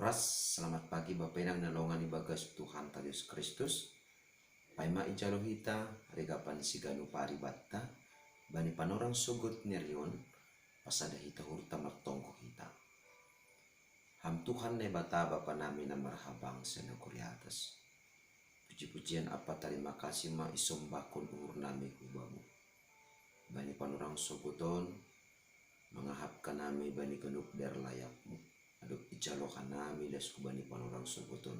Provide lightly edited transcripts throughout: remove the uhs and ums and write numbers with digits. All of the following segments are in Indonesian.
Oras, selamat pagi Bapak Inang nalongan ibagas Tuhan Yesus Kristus. Paima ijalo hita, regapan siganu paribata, bani panorang sugut nerion, pasada hita hurta martongko hita. Ham Tuhan ne bata Bapa nami na marhabang senukuri atas. Puji-pujian apa terima kasih ma isombakon uhur nami hubamu. Bani panorang suguton, mengahapkan nami bani genuk der layakmu. Aduk ijalo kanami das kubani panorang suguton.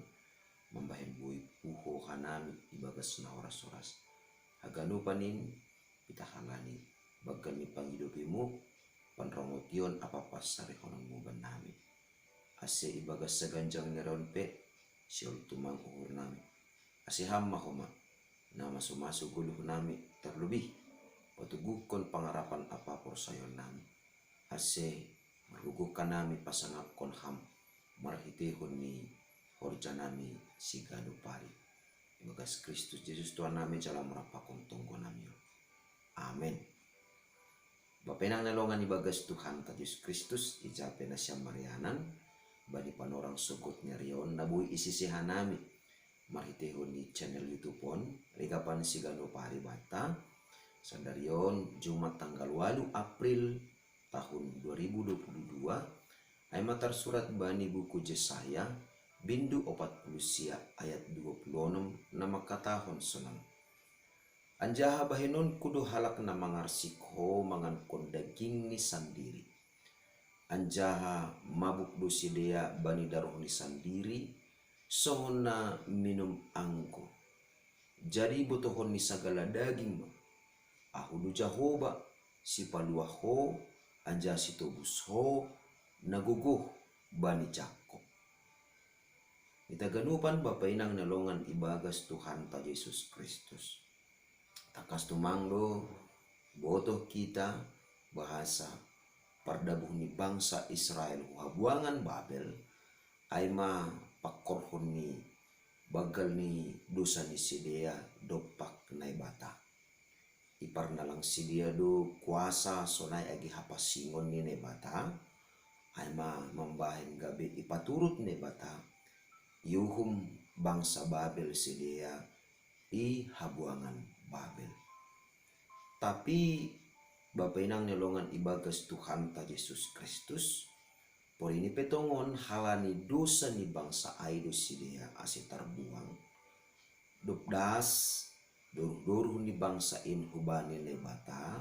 Membahin bui puho kanami ibagas na oras-oras. Haganu panin pita halani. Bagal mi pangidupimu, panrongotion apa pasari honang muban nami. Ase ibagas sa ganjang neron pe, siul tumang uhur nami. Ase hamma homa, na masumasu guluh nami terlebih. Patugukon pangarapan apa porsayon nami. Ase marugukan nami pasangapkon ham, marhitihon ni horja nami siganu pari. Ibagas Kristus Yesus Tuhan nami jalan merapakon tunggu nami. Amin. Bapenang nalongan ibagas Tuhan Yesus Kristus ijape na siya marianan. Bani panorang sugot nyarion nabui isisihan nami. Marhitihon di channel YouTube pon. Regapan siganu pari bata. Sandarion Jumat tanggal 8 April tahun 2022. Ay matar surat bani buku Yesaya bindu 40 sia ayat 26 na makatahon sonang. Anjaha bahinon kudu halak na mangarsikho mangankon daging ni sandiri. Anjaha mabuk dosidea bani daroh ni sandiri sohona minum angko. Jadi botohon ni sagala daging ma. Ahudu jahoba si paluah ho anja si tobus ho naguguh bani jakop. Kita ganupan Bapa Inang nalongan ibagas Tuhan ta Yesus Kristus. Takas tumanglo botoh kita bahasa pardabuh ni bangsa Israel habuangan Babel aima pakorhon ni bagal ni dosa ni sidea dopak nai bata. Ipar nalang sidia do kuasa sonai agi hapasingon ni nebata aima membahin gabe ipaturut nebata yuhum bangsa Babel sidia i habuangan Babel. Tapi Bapa Inang nelongan ibagas Tuhan ta Yesus Kristus por ini petongon halani dosa ni bangsa aido sidia ase terbuang dupdas doruh-doruh ni bangsa in hubani nebata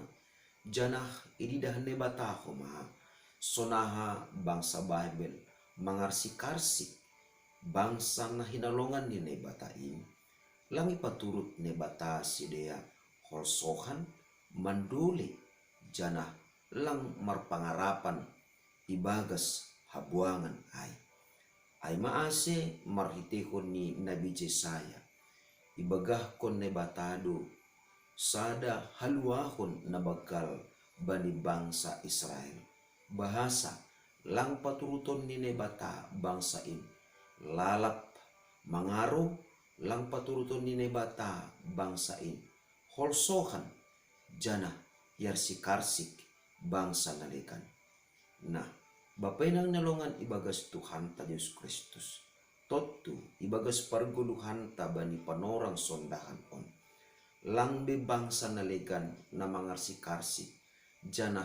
janah ididah nebata homa sonaha bangsa Babel mangarsi-karsi bangsa na hinalongan ni nebata in langi paturut nebata sidea holsohan manduli janah lang marpangarapan ibagas habuangan ay maase marhitihon ni Nabi Yesaya ibagah kon nebatado sada haluahon na bakal bani bangsa Israel bahasa lang paturuton ni nebata bangsa in lalap mangaro lang paturuton ni nebata bangsa in holsohan jana yarsi karsik bangsa nalikan. Nah, Bapa Inang nalongan ibagas Tuhan ta Yesus Kristus. Totu ibagas parguluhan ta bani panorang sondahan on. Langbe bangsa nalikan na mangarsi karsik jana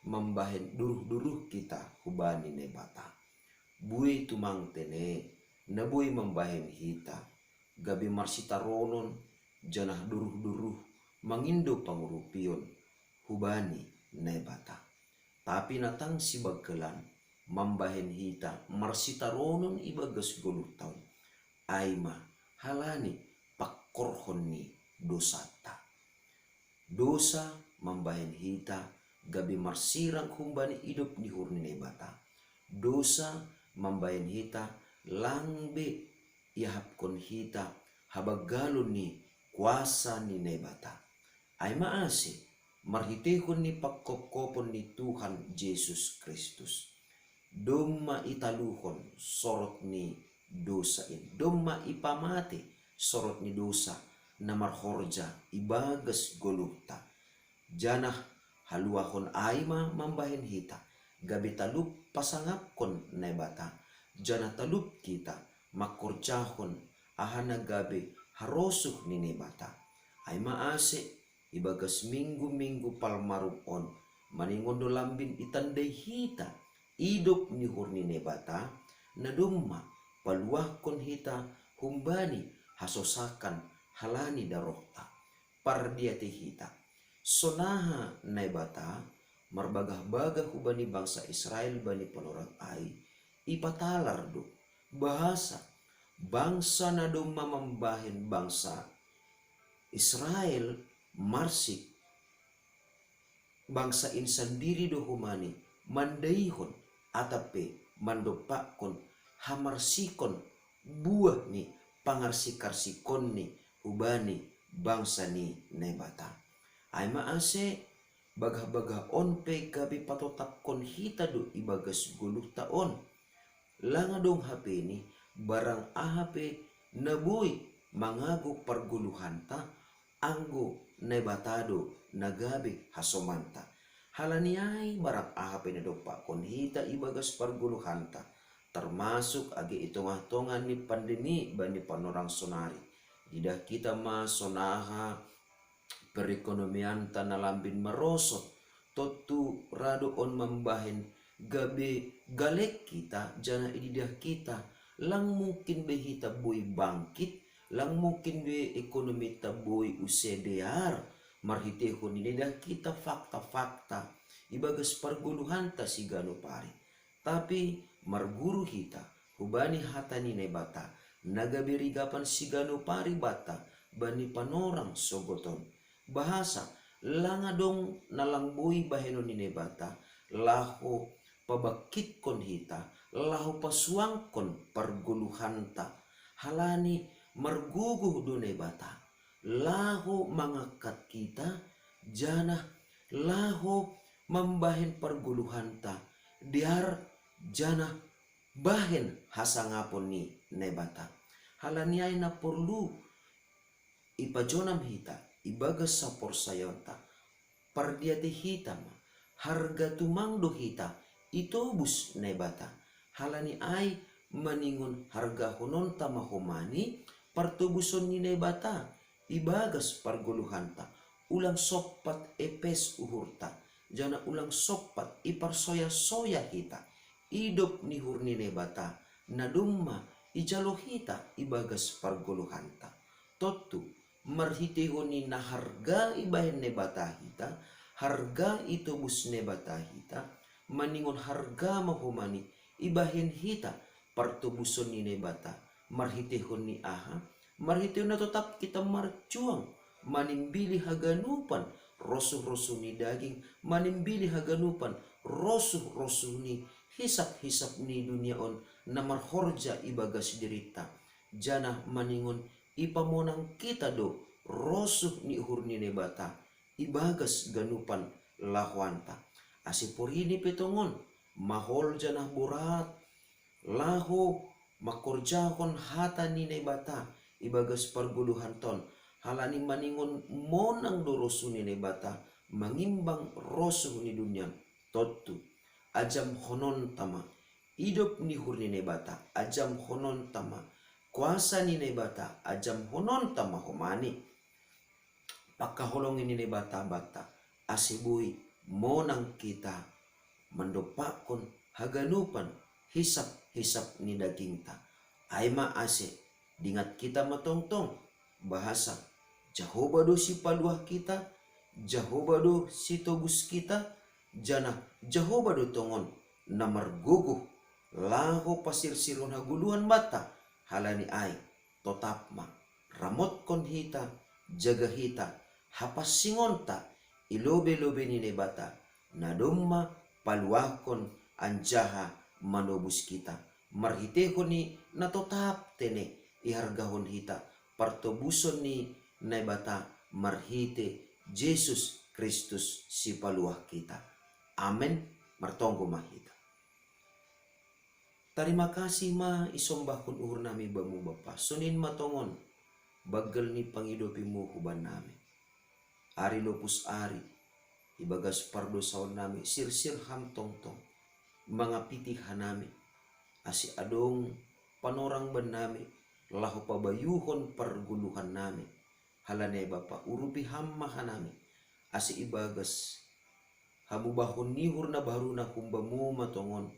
membahen duruh-duruh kita hubani nebata. Bui tumang tene nabui membahen hita gabi marsitaronon janah duruh-duruh mangindo pangurupion hubani nebata. Tapi natang si bagkelan mambahen hita marsitaronon ibagas guluh taon aima halani pakorhon ni dosata. Dosa mambahen hita gabi marsirang humbani hidup ni hurni nebata. Dosa mambahen hita langbe ihapkon hita habagalon ni kuasa ni nebata. Ay maasi marhitihon ni pagkopkopon ni Tuhan Yesus Kristus. Doma italuhon sorot ni dosa in. Doma ipamati sorot ni dosa na marhorja ibagas goluhta. Janah haluahon aima mambahin hita. Gabi talup pasangapkon nebata. jana talup kita makorjahon ahana gabe harosuh nini bata. Ay maase ibagas minggu-minggu palmarum on maningondo lambin itandai hita idop ni hurnine bata na dumma paluahkon hita humbani hasosakan halani darokta pardiati hita sonaha naibata marbagah-bagah hubani bangsa Israel bani panorang ai ipatalar do bahasa bangsa na dumma mambahin bangsa Israel marsik bangsa insan diri do humani mandaihon atape mandopakon hamarsikon buah ni pangarsikarsikon ni hubani bangsa ni nebata. Ay maase bagah-bagah on pe gabi patotapkon hita do ibagas guluk taon. Langa dong HP ni barang ahape nabuy mangago parguluhanta anggo nebatado nagabi hasomanta. Halaniay barang ahape na dopakon hita ibagas parguluhanta termasuk agi itunga-tungan ni pandemi bani panorang sonari. Didah kita sonaha perekonomian tanah lambin merosot totu rado on membahin gabe galek kita jana ididah kita lang mungkin behita boy bangkit lang mungkin be ekonomi taboy usedear marhitehon ididah kita fakta-fakta ibagas parguluhan ta si gano pari tapi marguru hita hubani hatani nebata nagabirigapan sigano pari bata bani panorang sogoton bahasa langadong nalangbui baheno ni nebata laho pabakit kon hita laho pasuang kon parguluhanta halani marguguh do nebata laho mangakat kita jana laho membahen parguluhanta diar jana bahen hasangapon ni nebata halaniay na perlu ipajonam hita ibagas sapor sayonta pardiati hita harga tumangdo hita itobus nebata halani ay maningon harga honon tamahumani partubuson ni nebata ibagas parguluhanta ulang sopat epes uhurta jana ulang sopat iparsoya-soya hita idop ni hurni nebata nadumma ijalohita ibagas parguluhanta totu marhitehoni na harga ibahen nebata hita harga itobus nebata hita maningon harga mahumani ibahen hita partubuson ni nebata marhitehoni aha marhitehon na tetap kita marcuang manimbili haganupan rosuh-rosuh ni daging manimbili haganupan rosuh-rosuh ni hisap-hisap ni dunia on na marhorja ibagas dirita jana maningon ipamonang kita do rosuh ni uhur ni nebata ibagas ganupan lahwanta asipurini petongon mahol janah burat laho makorjahon hata ni nebata ibagas parguluhan ton halani maningon monang do rosuh ni nebata mangimbang rosuh ni dunia totu ajam honon tama idop ni hurni nebata ajam honon tama kuasa ni nebata ajam honon tama homani pakaholong ini nebata bata asibui monang kita mendopakon haganupan hisap-hisap ni daging ta aima ase dingat kita matongtong bahasa jahobado si paluah kita jahobado si tobus kita jana jahobado tongon namar guguh laho pasir silon haguluhan bata halani ay totapma ramot kon hita jaga hita hapas singonta ilobe-lobe ni nebata nadomma paluahkon anjaha manobus kita marhitehon ni natotap tene ihargahon hita partobuson ni nebata marhite Yesus Kristus si paluah kita amen martonggo mahita. Terima kasih ma isombahkon uhur nami bamu bapa sunin matongon bagel ni pangidopimu huban nami ari lopus ari ibagas pardosaon nami sir-sir ham tongtong mangapiti hanami asi adong panorang ban nami lahu pabayuhon perguluhan nami halane Bapa urupi hamma hanami asi ibagas habubahon nihur na baruna kumbamu matongon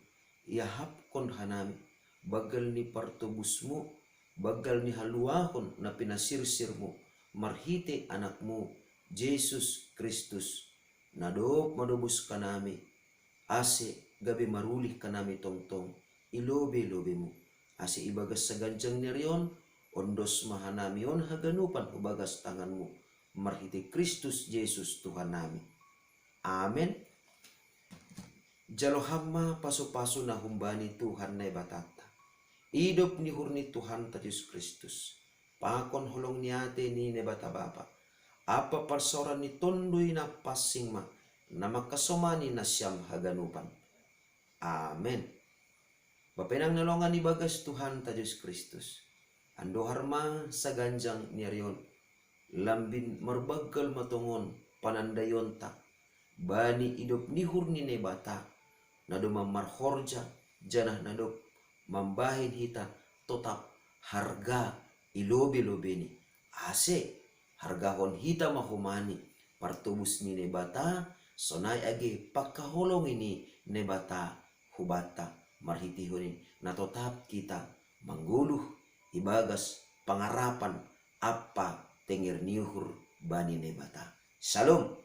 iahapkon hanami bagal ni partubusmu bagal ni haluahon na pinasirsirmu marhite anakmu Jesus Kristus nadop madubus kanami ase gabi marulih kanami tongtong ilobe-lobe mo ase ibagas sa ganjang nerion ondos mahanamion haganupan ubagas tanganmu marhite Kristus Jesus Tuhan nami. Amen. Jalo hamma paso-paso na humbani Tuhan na ibatata. Idop ni hurni Tuhan ta Diyos Kristus. Pakon hulong niyate ni nebata Bapa. Apa parsoran ni tondoy na pasing ma na makasomani na siyam haganupan. Amen. Bapenang nalongan ni bagas Tuhan ta Diyos Kristus. Ando harma sa ganjang niyariyon. Lambin marbagal matungon panandayon ta. Bani idop nihur ni nebata. Nado mamarhorja janah nado mambahin hita totap harga ilobe-lobe ni. Ase hargahon hita mahumani partubus ni nebata sonay age pagkaholong ini nebata hubata marhitihunin na totap kita mangguluh ibagas pangarapan apa tengir niuhur bani nebata. Shalom.